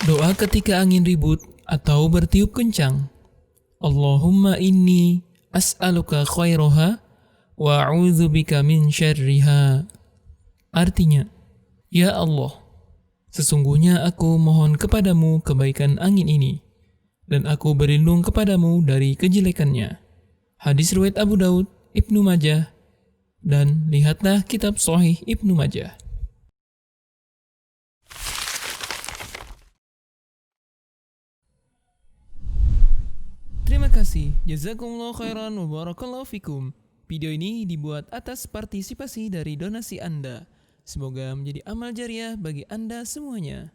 Doa ketika angin ribut atau bertiup kencang. Allahumma inni as'aluka khairaha wa a'udzubika min syarriha. Artinya, ya Allah, sesungguhnya aku mohon kepadamu kebaikan angin ini, dan aku berlindung kepadamu dari kejelekannya. Hadis riwayat Abu Daud, Ibnu Majah, dan lihatlah kitab Shahih Ibnu Majah. Terima kasih, jazakumullah khairan wa barakallahu fikum. Video ini dibuat atas partisipasi dari donasi Anda. Semoga menjadi amal jariah bagi Anda semuanya.